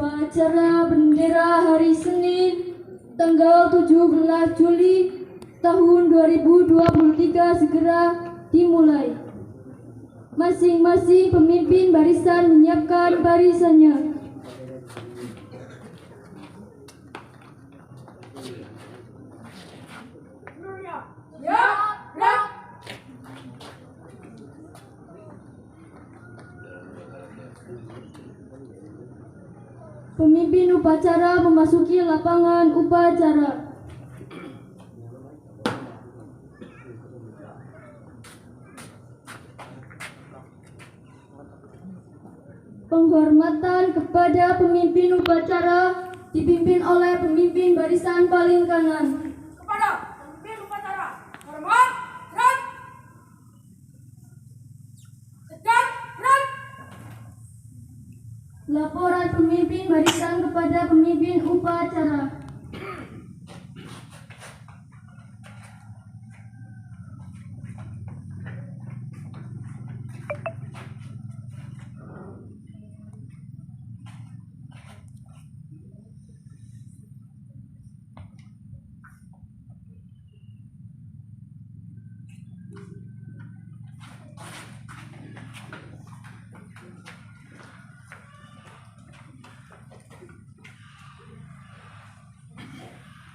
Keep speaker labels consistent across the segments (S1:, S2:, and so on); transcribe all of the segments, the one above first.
S1: Upacara bendera hari Senin tanggal 17 Juli tahun 2023 segera dimulai. Masing-masing pemimpin barisan menyiapkan barisannya. Pemimpin upacara memasuki lapangan upacara. Penghormatan kepada pemimpin upacara dipimpin oleh pemimpin barisan paling kanan.
S2: Kepada pemimpin upacara, hormat, gerak, tegak, gerak.
S1: Laporan pemimpin barisan kepada pemimpin upacara.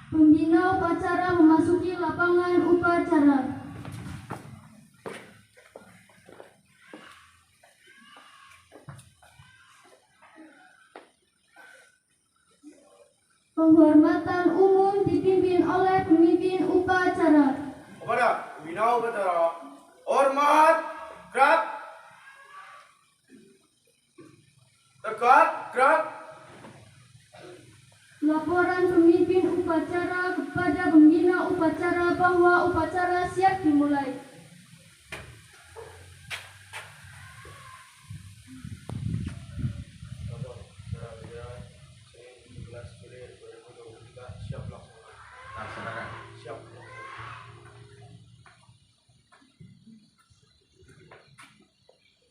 S1: Pembina upacara memasuki lapangan upacara. Penghormatan umum dipimpin oleh pemimpin upacara.
S3: Kepada pembina upacara, hormat, gerak, tegak, gerak.
S1: Laporan pemimpin upacara kepada pembina upacara bahwa upacara siap dimulai.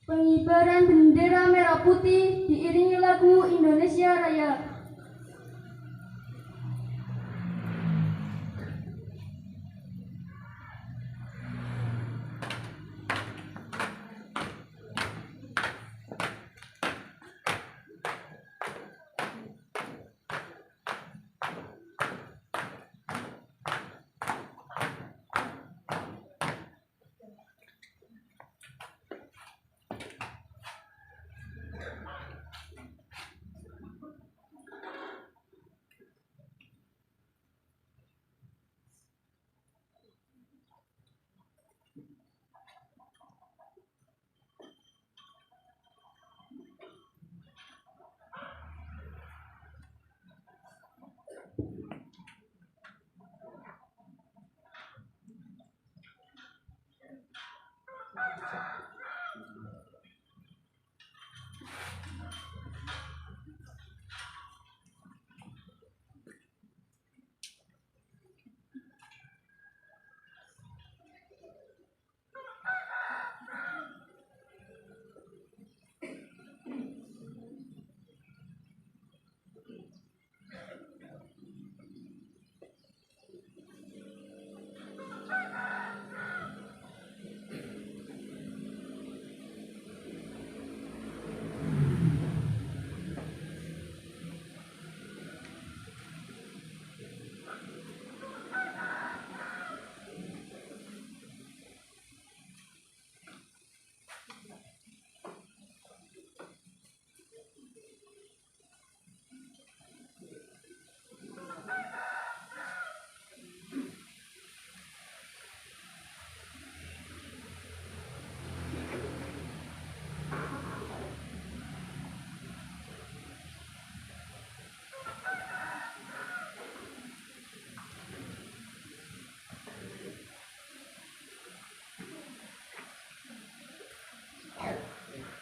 S1: Pengibaran bendera merah putih diiringi lagu Indonesia Raya.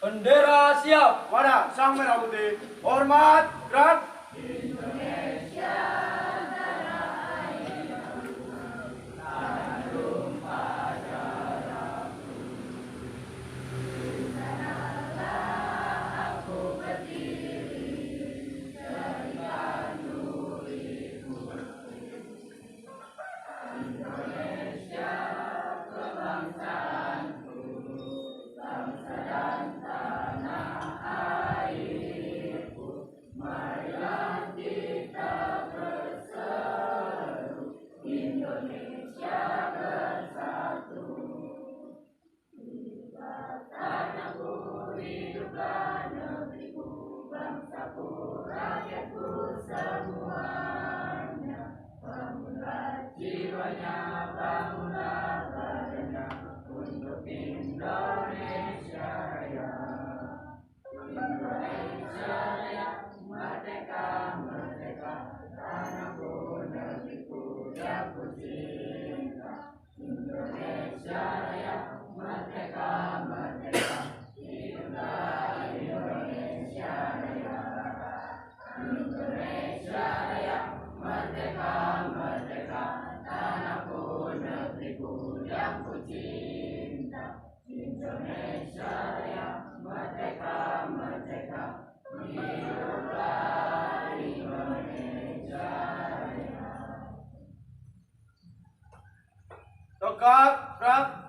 S3: Bendera siap. Wadah sang merah putih. Hormat, gerak. Gerak.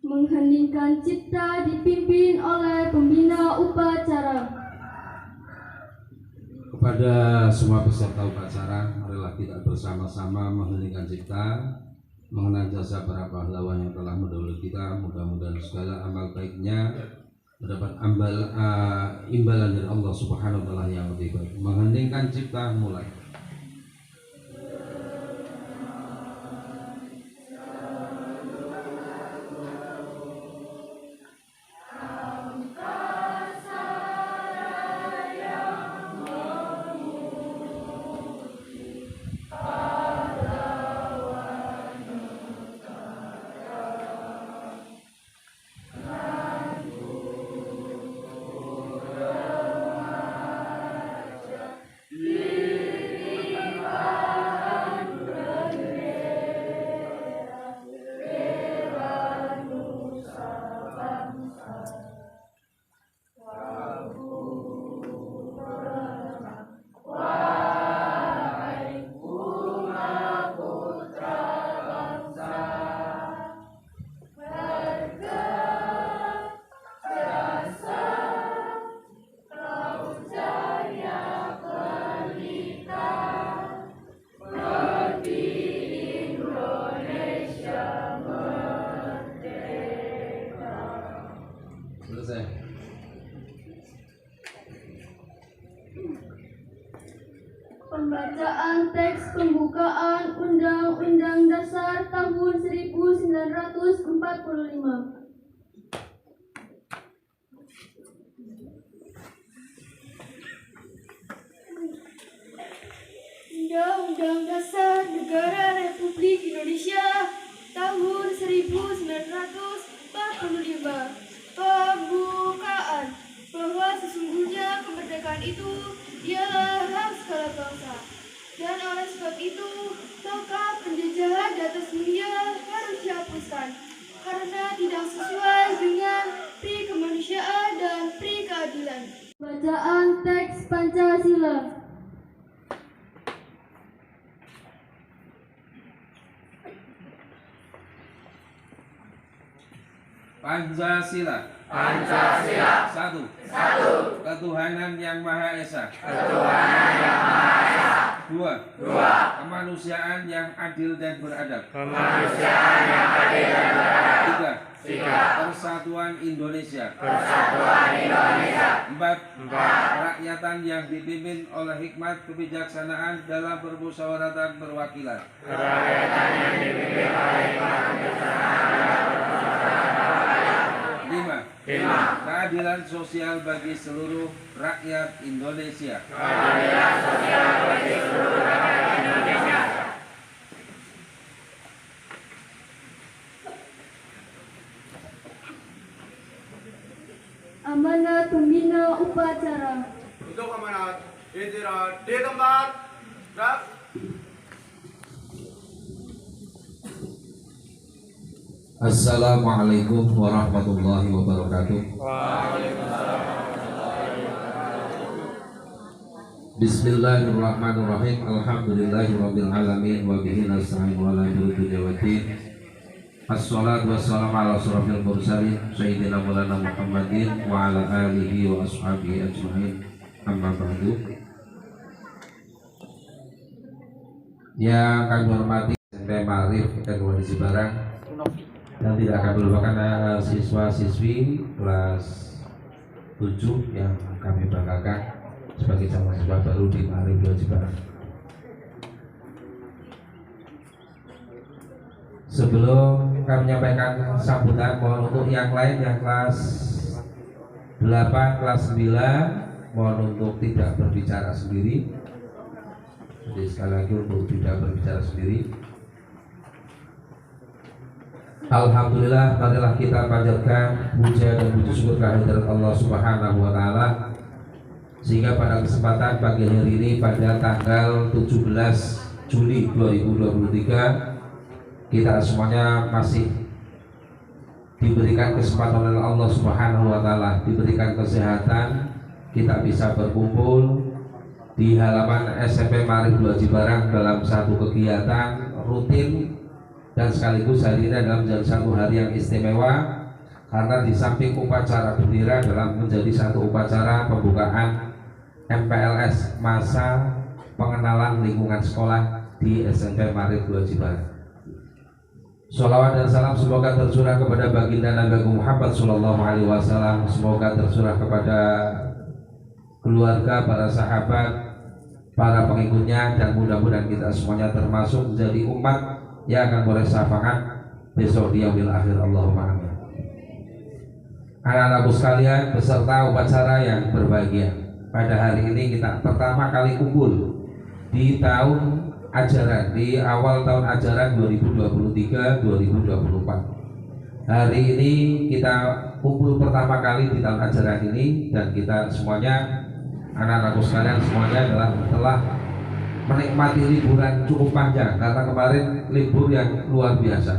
S1: Mengheningkan cipta dipimpin oleh pembina upacara.
S4: Kepada semua peserta upacara, marilah kita bersama-sama mengheningkan cipta, mengenang jasa para pahlawan yang telah mendahului kita. Mudah-mudahan segala amal baiknya mendapat imbalan dari Allah Subhanahu wa Ta'ala yang lebih baik. Mengheningkan cipta mulai. Selesai.
S1: Pembacaan teks pembukaan Undang-Undang Dasar tahun 1945.
S2: Undang-Undang Dasar Negara Republik Indonesia tahun 1945. Pembukaan bahwa sesungguhnya kemerdekaan itu ialah hak segala bangsa, dan oleh sebab itu tongkat penjajahan di atas dunia harus dihapuskan karena tidak sesuai dengan pri kemanusiaan dan pri keadilan.
S1: Bacaan teks Pancasila.
S4: Pancasila. Satu. Ketuhanan yang Maha Esa. Dua. Kemanusiaan yang adil dan beradab. Tiga. Persatuan Indonesia. Empat. Kerakyatan yang dipimpin oleh hikmat kebijaksanaan dalam permusyawaratan perwakilan. Lima. Keadilan sosial bagi seluruh rakyat Indonesia.
S1: Amanat pembina upacara.
S3: Untuk amanat istirahat di tempat. Gerak.
S4: Assalamualaikum warahmatullahi wabarakatuh. Bismillahirrahmanirrahim. Alhamdulillahirabbil alamin wa bihi nasta'in ala umuri dunya waddin. Assalatu wassalamu ala asyrafil mursalin sayyidina maulana Muhammadin wa ala alihi wa ashabihi ajmain. Amma ba'du. Yang kami hormati SMP Ma'arif Kedua di Cibarang, dan tidak akan melupakan siswa-siswi kelas 7 yang kami banggakan sebagai calon siswa baru di Ma'arif 2 Cibarang. Sebelum kami menyampaikan sambutan, mohon untuk yang lain yang kelas 8, kelas 9 mohon untuk tidak berbicara sendiri. Jadi sekali lagi untuk tidak berbicara sendiri. Alhamdulillah, marilah kita panjatkan puja dan puji syukur kehadirat Allah Subhanahu wa taala, sehingga pada kesempatan pagi hari ini pada tanggal 17 Juli 2023 kita semuanya masih diberikan kesempatan oleh Allah Subhanahu wa taala, diberikan kesehatan, kita bisa berkumpul di halaman SMP Ma'arif 2 Cibarang dalam satu kegiatan rutin, dan sekaligus hari ini adalah menjadi satu hari yang istimewa karena di samping upacara bendera dalam menjadi satu upacara pembukaan MPLS, masa pengenalan lingkungan sekolah di SMP Ma'arif 2 Cibarang. Sholawat dan salam semoga tercurah kepada baginda Nabi Muhammad Sallallahu Alaihi Wasallam, semoga tercurah kepada keluarga, para sahabat, para pengikutnya, dan mudah-mudahan kita semuanya termasuk menjadi umat yang akan boleh syafaat besok di yaumil akhir. Allahumma amin. Anak-anakku sekalian, peserta upacara yang berbahagia, pada hari ini kita pertama kali kumpul di tahun ajaran, di awal tahun ajaran 2023-2024. Hari ini kita kumpul pertama kali di tahun ajaran ini, dan kita semuanya, anak-anakku sekalian semuanya telah menikmati liburan cukup panjang, karena kemarin libur yang luar biasa.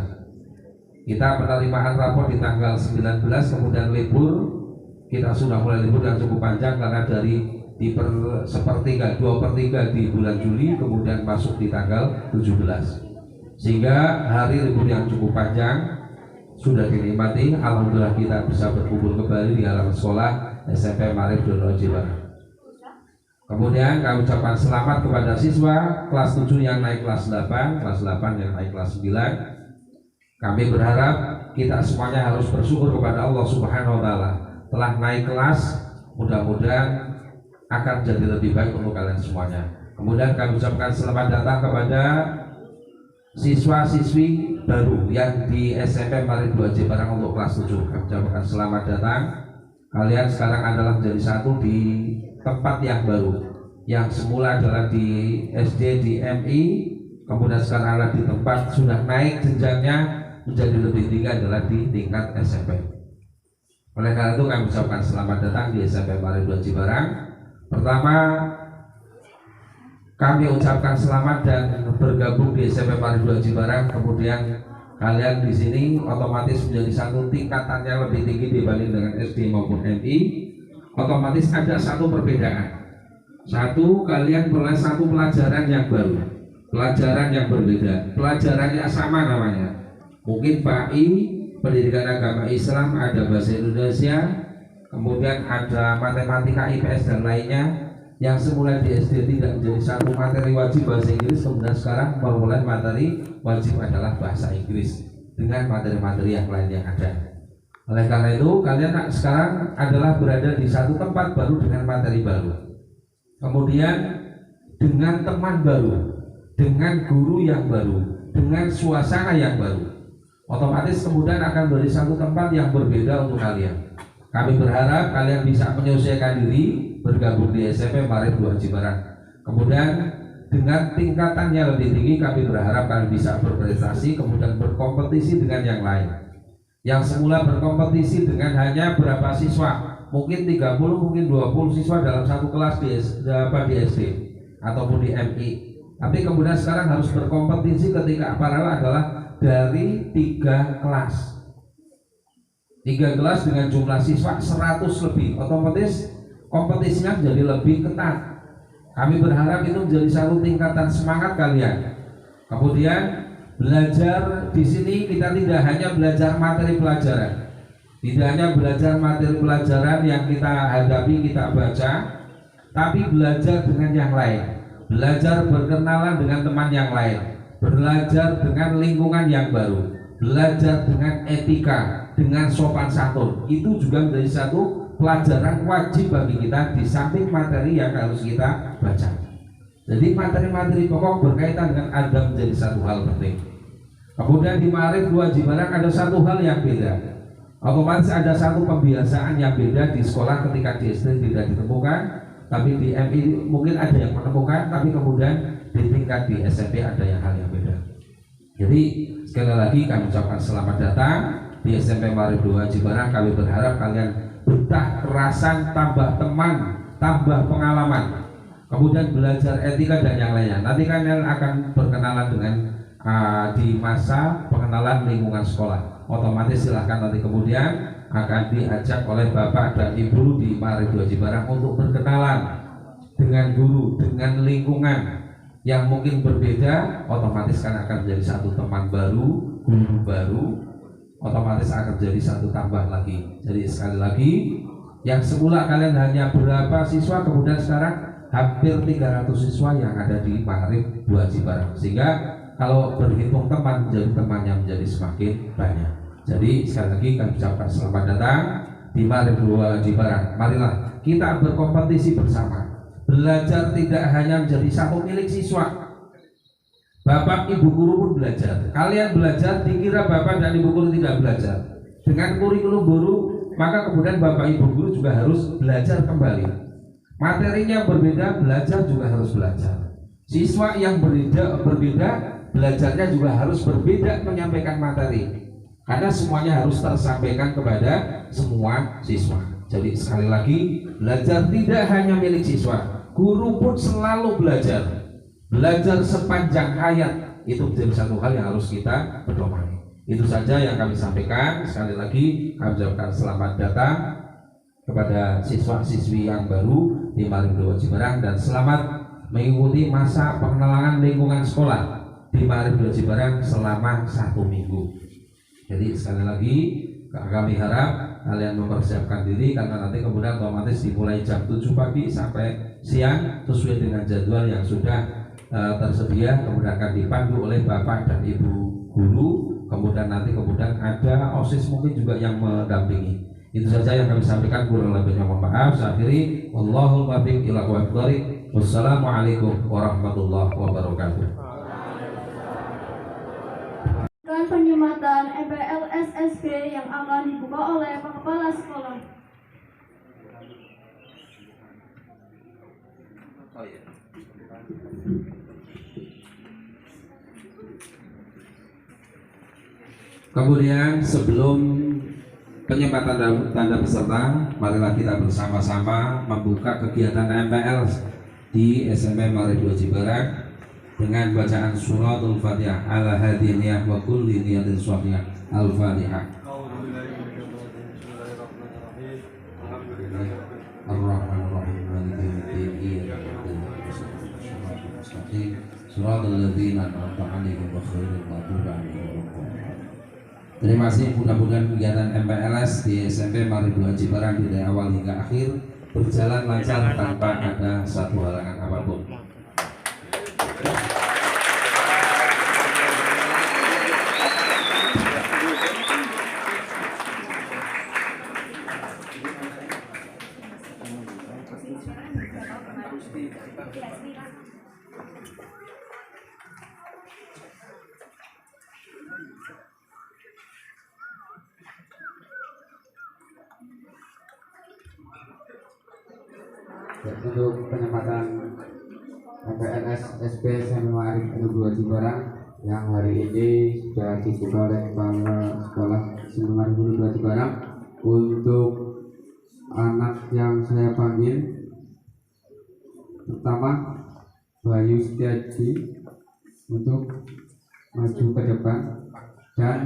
S4: Kita penerimaan rapor di tanggal 19, kemudian libur, kita sudah mulai libur yang cukup panjang karena dari di sepertiga, 2/3 di bulan Juli, kemudian masuk di tanggal 17, sehingga hari libur yang cukup panjang sudah dinikmati. Alhamdulillah kita bisa berkumpul kembali di halaman sekolah SMP Ma'arif 2 Cibarang. Kemudian kami ucapkan selamat kepada siswa kelas 7 yang naik kelas 8, kelas 8 yang naik kelas 9. Kami berharap kita semuanya harus bersyukur kepada Allah Subhanahu wa taala telah naik kelas, mudah-mudahan akan jadi lebih baik untuk kalian semuanya. Kemudian kami ucapkan selamat datang kepada siswa-siswi baru yang di SMP Ma'arif 2 Cibarang untuk kelas 7. Kami ucapkan selamat datang. Kalian sekarang adalah menjadi satu di tempat yang baru, yang semula adalah di SD di MI, kemudian sekarang adalah di tempat sudah naik jenjangnya menjadi lebih tinggi adalah di tingkat SMP. Oleh karena itu kami ucapkan selamat datang di SMP Ma'arif 2 Cibarang. Pertama, kami ucapkan selamat dan bergabung di SMP Ma'arif 2 Cibarang. Kemudian kalian di sini otomatis menjadi satu tingkatan yang lebih tinggi dibanding dengan SD maupun MI. Otomatis ada satu perbedaan. Satu, kalian peroleh satu pelajaran yang baru, pelajaran yang berbeda, pelajarannya sama namanya. Mungkin PAI, pendidikan agama Islam, ada bahasa Indonesia, kemudian ada matematika, IPS dan lainnya, yang semula di SD tidak menjadi satu materi wajib bahasa Inggris, kemudian sekarang mulai materi wajib adalah bahasa Inggris dengan materi-materi yang lain yang ada. Oleh karena itu kalian sekarang adalah berada di satu tempat baru dengan materi baru, kemudian dengan teman baru, dengan guru yang baru, dengan suasana yang baru. Otomatis kemudian akan menjadi satu tempat yang berbeda untuk kalian. Kami berharap kalian bisa menyesuaikan diri bergabung di SMP Ma'arif 2 Cibarang. Kemudian dengan tingkatan yang lebih tinggi, kami berharap kalian bisa berprestasi, kemudian berkompetisi dengan yang lain. Yang semula berkompetisi dengan hanya berapa siswa, mungkin 30, mungkin 20 siswa dalam satu kelas di SD ataupun di MI. Tapi kemudian sekarang harus berkompetisi ketika paralel adalah dari 3 kelas. 3 kelas dengan jumlah siswa 100 lebih, otomatis kompetisinya menjadi lebih ketat. Kami berharap itu menjadi satu tingkatan semangat kalian. Kemudian Belajar di sini kita tidak hanya belajar materi pelajaran, tidak hanya belajar materi pelajaran yang kita hadapi, kita baca, tapi belajar dengan yang lain, belajar berkenalan dengan teman yang lain, belajar dengan lingkungan yang baru, belajar dengan etika, dengan sopan santun. Itu juga menjadi satu pelajaran wajib bagi kita di samping materi yang harus kita baca. Jadi materi-materi pokok berkaitan dengan adab menjadi satu hal penting. Kemudian di Ma'arif 2 Jimbaran ada satu hal yang beda. Otomatis ada satu pembiasaan yang beda di sekolah ketika di SD tidak ditemukan, tapi di MI mungkin ada yang menemukan, tapi kemudian di tingkat di SMP ada yang hal yang beda. Jadi sekali lagi kami ucapkan selamat datang di SMP Ma'arif 2 Jimbaran. Kami berharap kalian betah kerasan, tambah teman, tambah pengalaman, kemudian belajar etika dan yang lainnya. Nanti kalian akan berkenalan dengan di masa pengenalan lingkungan sekolah. Otomatis silahkan nanti kemudian akan diajak oleh Bapak dan Ibu di Ma'arif 2 Jimbaran untuk berkenalan dengan guru, dengan lingkungan yang mungkin berbeda. Otomatis kan akan menjadi satu teman baru, guru baru, otomatis akan jadi satu tambah lagi. Jadi sekali lagi, yang semula kalian hanya berapa siswa, kemudian sekarang hampir 300 siswa yang ada di Ma'arif 2 Jimbaran. Sehingga kalau berhitung teman, jadi temannya menjadi semakin banyak. Jadi sekali lagi kami ucapkan selamat datang di Ma'arif 2 Jimbaran. Marilah kita berkompetisi bersama. Belajar tidak hanya menjadi satu milik siswa. Bapak ibu guru pun belajar. Kalian belajar, dikira bapak dan ibu guru tidak belajar. Dengan kurikulum baru, maka kemudian bapak ibu guru juga harus belajar kembali. Materinya berbeda, belajar juga harus belajar. Siswa yang berbeda, belajarnya juga harus berbeda menyampaikan materi. Karena semuanya harus tersampaikan kepada semua siswa. Jadi sekali lagi, belajar tidak hanya milik siswa. Guru pun selalu belajar. Belajar sepanjang hayat itu menjadi satu hal yang harus kita pedomani. Itu saja yang kami sampaikan. Sekali lagi kami ucapkan selamat datang kepada siswa-siswi yang baru di Ma'arif 2 Jimbaran dan selamat mengikuti masa pengenalan lingkungan sekolah di Ma'arif 2 Jimbaran selama 1 minggu. Jadi sekali lagi kami harap kalian mempersiapkan diri, karena nanti kemudian otomatis dimulai jam 7 pagi sampai siang sesuai dengan jadwal yang sudah tersedia, kemudian akan dipandu oleh bapak dan ibu guru, kemudian nanti ada OSIS mungkin juga yang mendampingi. Itu saja yang kami sampaikan, kurang lebihnya mohon maaf. Saya akhiri, wallahul muwaffiq ila aqwamit thoriq. Wassalamualaikum warahmatullahi wabarakatuh.
S1: Penyematan MPLS-SB yang akan dibuka oleh Pak Kepala Sekolah.
S4: Kemudian sebelum penyempatan tanda peserta, marilah kita bersama-sama membuka kegiatan MPL di SMP Ma'arif 2 Jimbaran dengan bacaan suratul Fatihah ala hadiniyah wa kulli niyatin shafiyah. Al-Fatihah. Ar-Rahmanir-Rahim maliki yaumiddin suratul ladzina an'amta 'alaihim ghairil maghdubi 'alaihim. Terima kasih. Mudah-mudahan kegiatan MPLS di SMP Ma'arif 2 Jimbaran dari awal hingga akhir berjalan lancar tanpa ada satu halangan apapun.
S5: Untuk penyempatan MPLS SP SMP Ma'arif 2 Jimbaran yang hari ini sudah dibuka oleh Kepala Sekolah SMP Ma'arif 2 Jimbaran, untuk anak yang saya panggil pertama Bayu Setiaji untuk maju ke depan, dan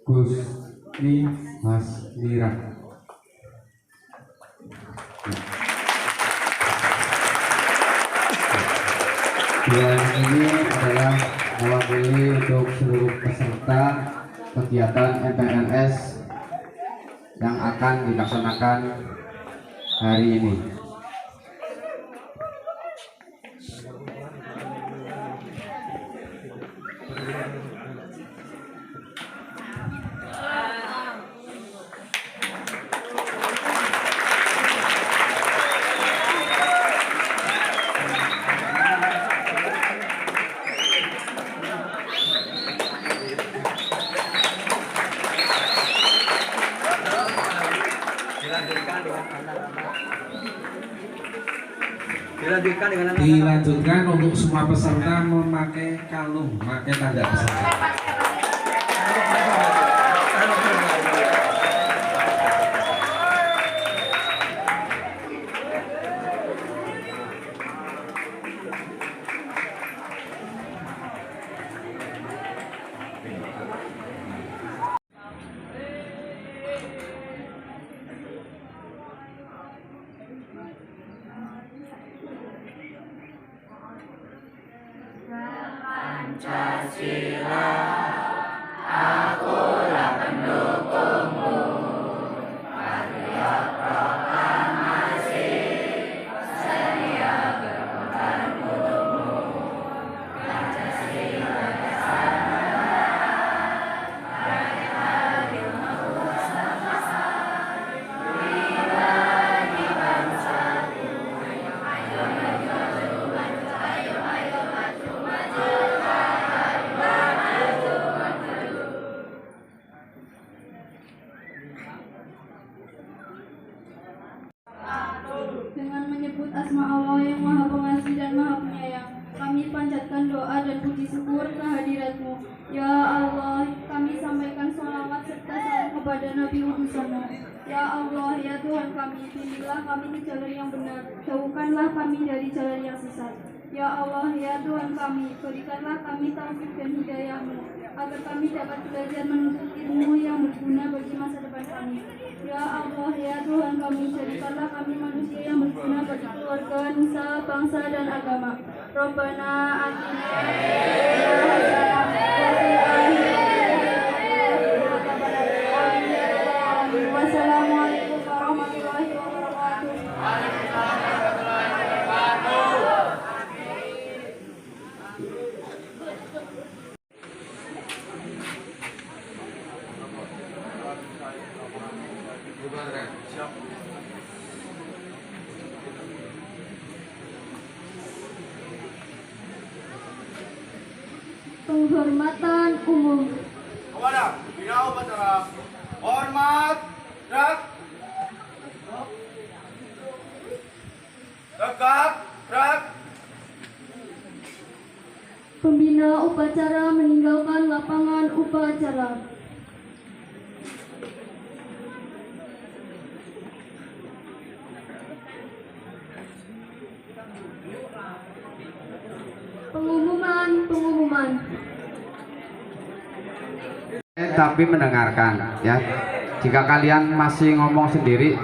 S5: Gusti Hasmira. yang ini adalah mewakili untuk seluruh peserta kegiatan MPLS yang akan dilaksanakan hari ini.
S4: Dilanjutkan untuk semua peserta memakai kalung, memakai tanda peserta.
S1: Dengan menyebut asma Allah yang Maha Pengasih dan Maha Penyayang, kami panjatkan doa dan puji syukur kehadirat-Mu. Ya Allah, kami sampaikan sholawat serta salam kepada Nabi Muhammad. Ya Allah, ya Tuhan kami, pilihlah kami di jalan yang benar, jauhkanlah kami dari jalan yang sesat. Ya Allah, ya Tuhan kami, berikanlah kami taufik dan hidayah-Mu, agar kami dapat belajar menuntut ilmu yang berguna bagi masa depan kami. Ya Allah, ya Tuhan kami, jadikanlah kami manusia yang berguna bagi keluarga, nusa, bangsa, dan agama. Rabbana atina hasanah wa fil akhirati. Wassalamualaikum warahmatullahi wabarakatuh. Penghormatan umum.
S3: Kepada pimpinan upacara, hormat, gerak, tegak, gerak.
S1: Pembina upacara meninggalkan lapangan upacara. Pengumuman.
S5: Tapi mendengarkan ya. Jika kalian masih ngomong sendiri,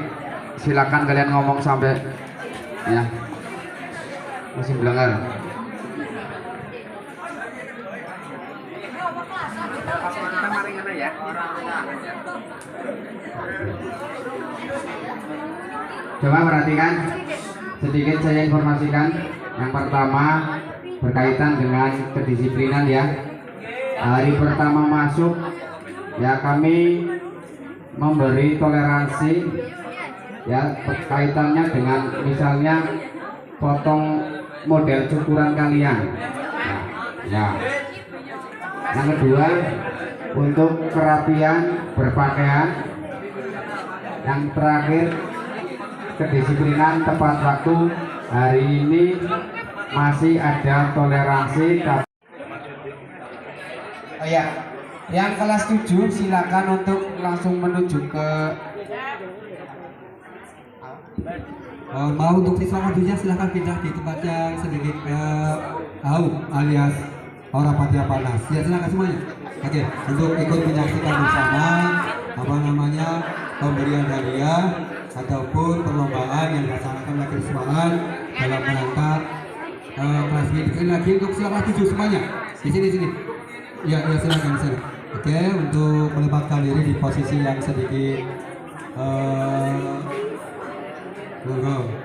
S5: silakan kalian ngomong sampai ya masih mendengar. Coba perhatikan, sedikit saya informasikan. Yang pertama berkaitan dengan kedisiplinan ya. Hari pertama masuk ya kami memberi toleransi ya kaitannya dengan misalnya potong model cukuran kalian ya. Yang kedua untuk kerapian berpakaian. Yang terakhir kedisiplinan tepat waktu. Hari ini masih ada toleransi. Oh ya, yang kelas 7 silakan untuk langsung menuju ke
S6: mau untuk siswa modunya silakan pindah di tempat yang sedikit jauh alias aura patia panas. Ya silakan semuanya. Oke, untuk ikut menyaksikan bersama pemberian hadiah ataupun perlombaan yang dilaksanakan oleh siswaan dalam rangka kelas B. Sekali lagi untuk sila kelas 7 semuanya. Di sini. Ya, silakan di sana. Oke, untuk menempatkan diri di posisi yang sedikit monggo.